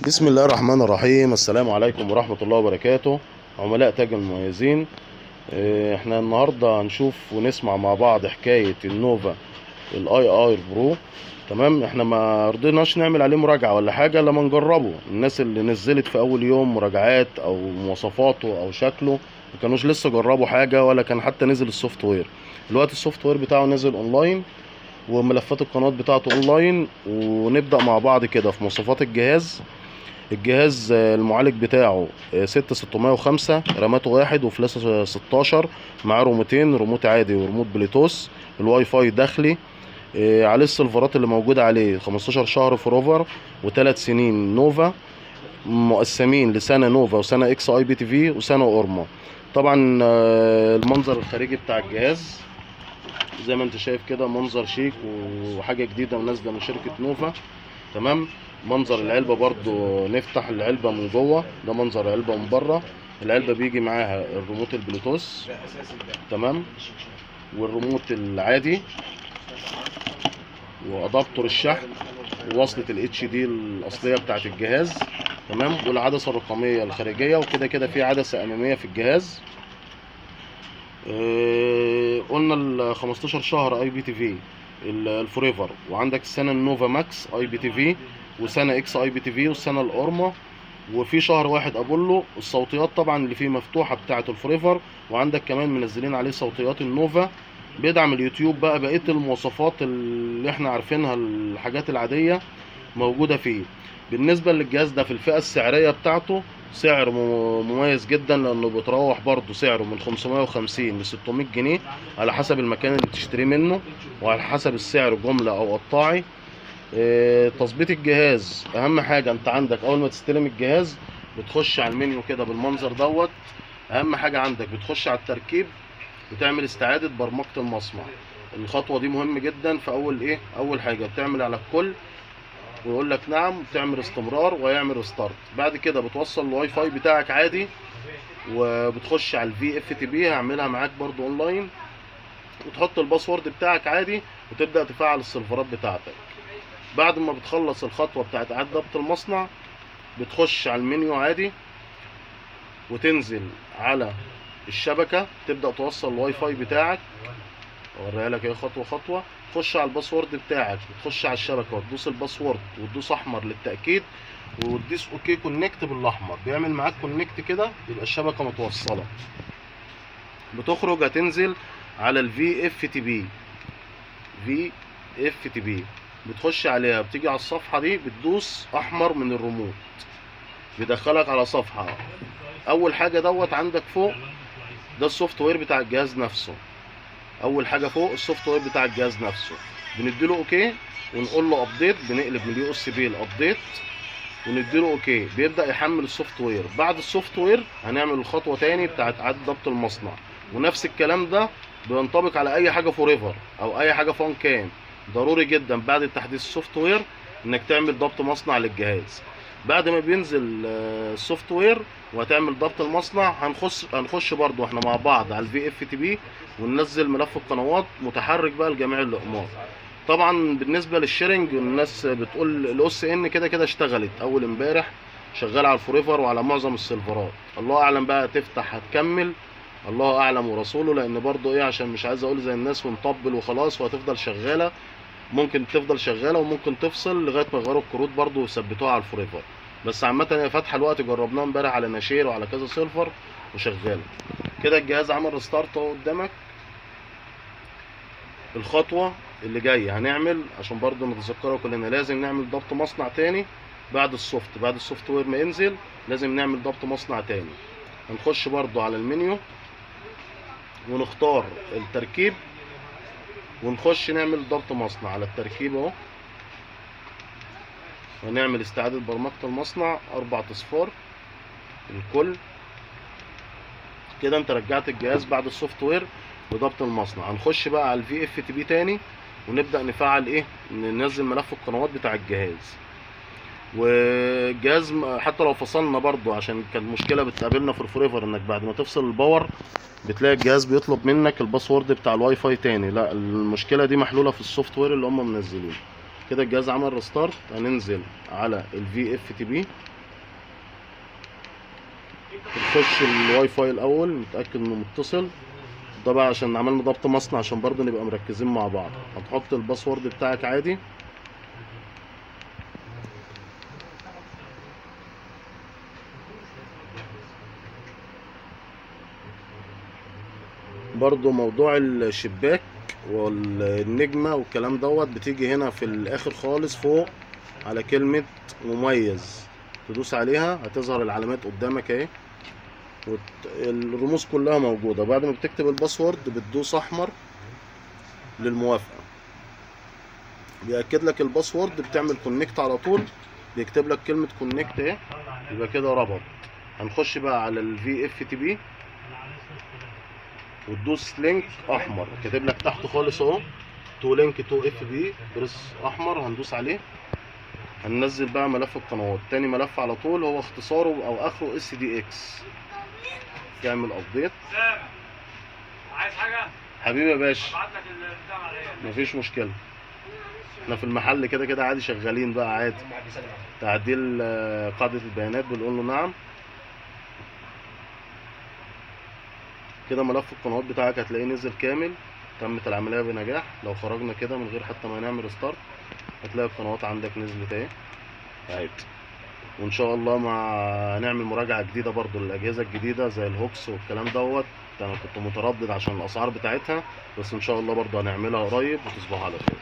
بسم الله الرحمن الرحيم. السلام عليكم ورحمة الله وبركاته. عملاء تاج المميزين. احنا النهاردة هنشوف ونسمع مع بعض حكاية النوفا الاي اير برو. تمام، احنا ما رضيناش نعمل عليه مراجعة ولا حاجة لما نجربه. الناس اللي نزلت في اول يوم مراجعات او مواصفاته او شكله ما كانوش لسه جربوا حاجة ولا كان حتى نزل السوفت وير. دلوقتي السوفت وير بتاعه نزل اونلاين وملفات القناة بتاعته اونلاين، ونبدأ مع بعض كده في مواصفات الجهاز. المعالج بتاعه 6605 راماته 1 وفلاش 16 معاه روموتين، ريموت عادي وريموت بلوتوث. الواي فاي داخلي. عليه السيرفرات اللي موجودة عليه 15 شهر فروفر و3 سنين نوفا، مقسمين لسنة نوفا وسنة اكس اي بي تي في وسنة اورما. طبعا المنظر الخارجي بتاع الجهاز زي ما انت شايف كده منظر شيك وحاجة جديدة ونازلة من شركة نوفا. تمام. منظر العلبة برضو نفتح العلبة من جوه، ده منظر العلبة من بره. العلبة بيجي معاها الريموت البلوتوث، تمام، والريموت العادي وادابتور الشحن ووصلة الاتش دي الاصلية بتاعت الجهاز. تمام، والعدسة الرقمية الخارجية، وكده كده في عدسة امامية في الجهاز. قلنا ال 15 شهر اي بي تي في الفوريفر، وعندك السنه النوفا ماكس اي بي تي في وسنه اكس اي بي تي في والسنه الاورما، وفي شهر واحد ابولو. الصوتيات طبعا اللي فيه مفتوحه بتاعه الفوريفر، وعندك كمان منزلين عليه صوتيات النوفا. بيدعم اليوتيوب بقى، بقيه المواصفات اللي احنا عارفينها الحاجات العاديه موجوده فيه. بالنسبه للجهاز ده في الفئه السعريه بتاعته سعر مميز جدا، لانه بيتراوح برضه سعره من 550 ل 600 جنيه على حسب المكان اللي بتشتريه منه، وعلى حسب السعر جمله او قطاعي. تظبيط الجهاز اهم حاجه. انت عندك اول ما تستلم الجهاز بتخش على المنيو كده بالمنظر دوت. اهم حاجه عندك بتخش على التركيب وتعمل استعاده برمجه المصنع. الخطوه دي مهمه جدا. في اول حاجه بتعمل على الكل ويقول لك نعم، تعمل استمرار ويعمل ريستارت. بعد كده بتوصل الواي فاي بتاعك عادي، وبتخش على الفي اف تي بي، هعملها معاك برضو اونلاين، وتحط الباسورد بتاعك عادي وتبدا تفعل السيرفرات بتاعتك. بعد ما بتخلص الخطوه بتاعت اعاده ضبط المصنع بتخش على المنيو عادي وتنزل على الشبكه، تبدا توصل الواي فاي بتاعك. اوريها لك اهي خطوه خطوه. تخش على الباسورد بتاعك وتخش على الشبكه وتدوس الباسورد وتدوس احمر للتاكيد وتدوس اوكي كونكت بالاحمر، بيعمل معاك كونكت كده، يبقى الشبكه متوصله. بتخرج هتنزل على الفي اف تي بي. في اف تي بي بتخش عليها، بتيجي على الصفحه دي بتدوس احمر من الريموت، بيدخلك على صفحه. اول حاجه دوت عندك فوق ده السوفت وير بتاع الجهاز نفسه. اول حاجه فوق السوفت وير بتاع الجهاز نفسه، بنديله اوكي ونقول له ابديت، بنقلب من اليو اس بي الابديت ونديله اوكي، بيبدا يحمل السوفت وير. بعد السوفت وير هنعمل الخطوه تاني بتاعت اعاده ضبط المصنع، ونفس الكلام ده بينطبق على اي حاجه فوريفر او اي حاجه فون كان. ضروري جدا بعد تحديث السوفت وير انك تعمل ضبط مصنع للجهاز. بعد ما بينزل السوفت وير وهتعمل ضبط المصنع، هنخش برضو احنا مع بعض على الفي اف تي بي وننزل ملف القنوات متحرك بقى لجميع الاقمار. طبعا بالنسبه للشيرنج الناس بتقول الاس ان كده كده اشتغلت اول امبارح، شغال على الفوريفر وعلى معظم السيرفرات. الله اعلم بقى تفتح هتكمل، الله اعلم ورسوله، لان برضو عشان مش عايز اقول زي الناس ونطبل وخلاص وهتفضل شغاله. ممكن تفضل شغاله وممكن تفصل لغايه ما يغيروا الكروت برضو ويثبتوها على الفوريفر. بس عامه هي فاتحه الوقت، جربناها امبارح على ناشير وعلى كذا سيرفر وشغاله. كده الجهاز عمل ريستارت اهو قدامك. الخطوه اللي جايه هنعمل عشان برضو نتذكرها كلنا، لازم نعمل ضبط مصنع تاني بعد السوفت وير ما ينزل، لازم نعمل ضبط مصنع تاني. هنخش برضو على المنيو ونختار التركيب ونخش نعمل ضبط مصنع على التركيب اهو، ونعمل استعادة برمجة المصنع 4 اصفار الكل. كده انت رجعت الجهاز بعد السوفت وير وضبط المصنع. هنخش بقى على الفي اف تي بي تاني ونبدأ نفعل ننزل ملف القنوات بتاع الجهاز. والجهاز حتى لو فصلنا برضو، عشان كانت مشكلة بتقابلنا في الفوريفر انك بعد ما تفصل الباور بتلاقي الجهاز بيطلب منك الباسورد بتاع الواي فاي تاني. لا، المشكلة دي محلولة في السوفت وير اللي هم منزلينه. كده الجهاز عمل ريستارت. هننزل على الفي اف تي بي بنخش الواي فاي الاول نتاكد انه متصل. ده بقى عشان عملنا ضبط مصنع عشان برضه نبقى مركزين مع بعض. هتحط الباسورد بتاعك عادي. برضه موضوع الشباك والنجمة والكلام دوت بتيجي هنا في الاخر خالص فوق على كلمة مميز، تدوس عليها هتظهر العلامات قدامك اهي، والرموز كلها موجودة. بعد ما بتكتب الباسورد بتدوس احمر للموافقة، بيأكد لك الباسورد، بتعمل كونكت على طول، بيكتب لك كلمة كونكت اهي، يبقى كده ربط. هنخش بقى على الفي اف تي بي وتدوس لينك احمر كاتب لك تحت خالص اهو تو لينك تو اف بي، بريس احمر هندوس عليه. هننزل بقى ملف القنوات. تاني ملف على طول هو اختصاره او اخره اس دي اكس. تعمل ابديت. عايز حاجة؟ حبيبي يا باشا ابعت لك البتاع على ايه؟ مفيش مشكلة، احنا في المحل كده كده عادي شغالين بقى عادي. تعديل قاعدة البيانات بنقول له نعم. كده ملف القنوات بتاعك هتلاقيه نزل كامل، تمت العملية بنجاح. لو خرجنا كده من غير حتى ما نعمل ستارت هتلاقي القنوات عندك نزلت اهي عادي. وان شاء الله نعمل مراجعة جديدة برضو للأجهزة الجديدة زي الهوكس والكلام دوت. انا كنت متردد عشان الاسعار بتاعتها، بس ان شاء الله برضو هنعملها قريب وتصبحوا على خير.